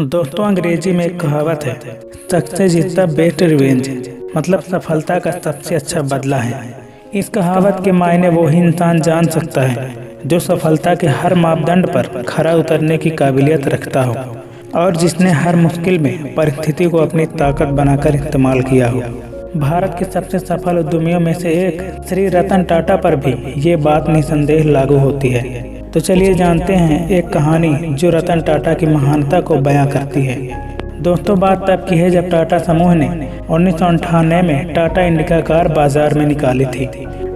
दोस्तों, अंग्रेजी में एक कहावत है, success is the best revenge. मतलब सफलता का सबसे अच्छा बदला है। इस कहावत के मायने वो ही इंसान जान सकता है जो सफलता के हर मापदंड पर खरा उतरने की काबिलियत रखता हो और जिसने हर मुश्किल में परिस्थिति को अपनी ताकत बनाकर इस्तेमाल किया हो। भारत के सबसे सफल उद्यमियों में से एक श्री रतन टाटा पर भी ये बात निसंदेह लागू होती है। तो चलिए जानते हैं एक कहानी जो रतन टाटा की महानता को बयां करती है। दोस्तों, बात तब की है जब टाटा समूह ने 1998 में टाटा इंडिका कार बाजार में निकाली थी।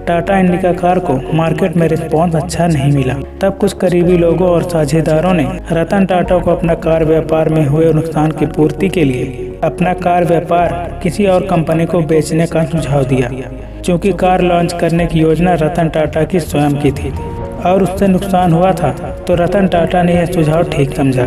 टाटा इंडिका कार को मार्केट में रिस्पॉन्स अच्छा नहीं मिला। तब कुछ करीबी लोगों और साझेदारों ने रतन टाटा को अपना कार व्यापार में हुए नुकसान की पूर्ति के लिए अपना कार व्यापार किसी और कंपनी को बेचने का सुझाव दिया। क्योंकि कार लॉन्च करने की योजना रतन टाटा की स्वयं की थी और उससे नुकसान हुआ था, तो रतन टाटा ने यह सुझाव ठीक समझा।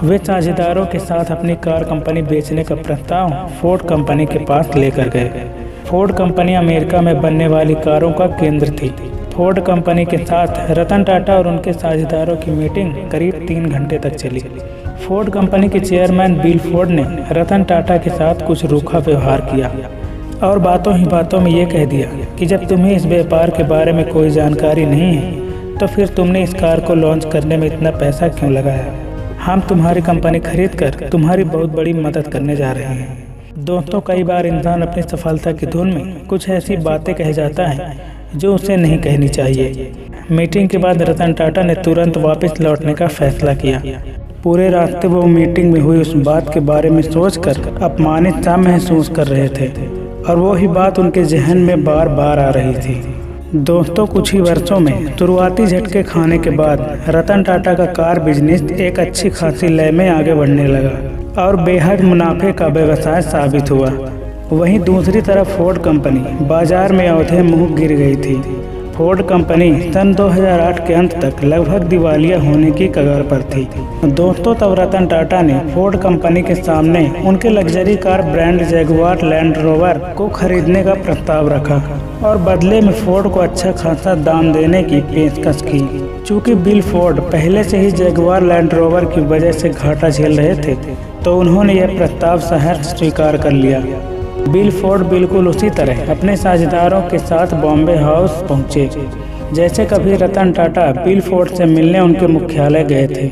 वे साझेदारों के साथ अपनी कार कंपनी बेचने का प्रस्ताव फोर्ड कंपनी के पास लेकर गए। फोर्ड कंपनी अमेरिका में बनने वाली कारों का केंद्र थी। फोर्ड कंपनी के साथ रतन टाटा और उनके साझेदारों की मीटिंग करीब 3 घंटे तक चली। फोर्ड कंपनी के चेयरमैन बिल फोर्ड ने रतन टाटा के साथ कुछ रूखा व्यवहार किया और बातों ही बातों में ये कह दिया कि जब तुम्हें इस व्यापार के बारे में कोई जानकारी नहीं है तो फिर तुमने इस कार को लॉन्च करने में इतना पैसा क्यों लगाया। हम तुम्हारी कंपनी खरीद कर तुम्हारी बहुत बड़ी मदद करने जा रहे हैं। दोस्तों, कई बार इंसान अपनी सफलता की धुन में कुछ ऐसी बातें कह जाता है जो उसे नहीं कहनी चाहिए। मीटिंग के बाद रतन टाटा ने तुरंत वापस लौटने का फैसला किया। पूरे रास्ते वो मीटिंग में हुई उस बात के बारे में सोचकर अपमानित सा महसूस कर रहे थे और वो ही बात उनके जहन में बार बार आ रही थी। दोस्तों, कुछ ही वर्षों में शुरुआती झटके खाने के बाद रतन टाटा का कार बिजनेस एक अच्छी खासी लय में आगे बढ़ने लगा और बेहद मुनाफे का व्यवसाय साबित हुआ। वहीं दूसरी तरफ फोर्ड कंपनी बाजार में औंधे मुंह गिर गई थी। फोर्ड कंपनी सन 2008 के अंत तक लगभग दिवालिया होने की कगार पर थी। दोस्तों, तब रतन टाटा ने फोर्ड कंपनी के सामने उनके luxury car brand Jaguar land rover को खरीदने का प्रस्ताव रखा और बदले में फोर्ड को अच्छा खासा दाम देने की पेशकश की। चूँकि बिल फोर्ड पहले से ही जैगुआर लैंड रोवर की वजह से घाटा झेल रहे थे, तो उन्होंने यह प्रस्ताव सहर्ष स्वीकार कर लिया। बिल फोर्ड बिल्कुल उसी तरह अपने साझेदारों के साथ बॉम्बे हाउस पहुंचे जैसे कभी रतन टाटा बिल फोर्ड से मिलने उनके मुख्यालय गए थे।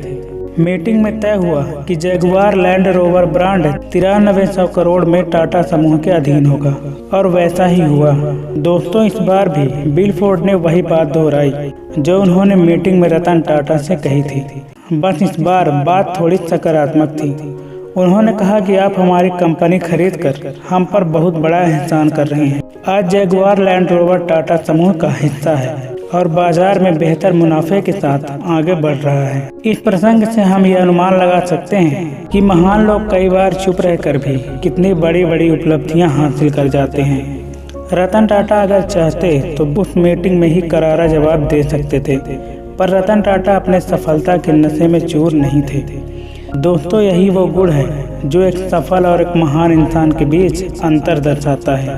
मीटिंग में तय हुआ कि Jaguar land rover brand 9300 crore में टाटा समूह के अधीन होगा और वैसा ही हुआ। दोस्तों, इस बार भी बिल फोर्ड ने वही बात दोहराई जो उन्होंने मीटिंग में रतन टाटा से कही थी। बस इस बार बात थोड़ी सकारात्मक थी। उन्होंने कहा कि आप हमारी कंपनी खरीद कर हम पर बहुत बड़ा एहसान कर रहे हैं। आज जैगुआर लैंड रोवर टाटा समूह का हिस्सा है और बाजार में बेहतर मुनाफे के साथ आगे बढ़ रहा है। इस प्रसंग से हम ये अनुमान लगा सकते हैं कि महान लोग कई बार चुप रहकर भी कितनी बड़ी बड़ी उपलब्धियां हासिल कर जाते हैं। रतन टाटा अगर चाहते तो उस मीटिंग में ही करारा जवाब दे सकते थे, पर रतन टाटा अपने सफलता के नशे में चूर नहीं थे। दोस्तों, यही वो गुण है जो एक सफल और एक महान इंसान के बीच अंतर दर्शाता है।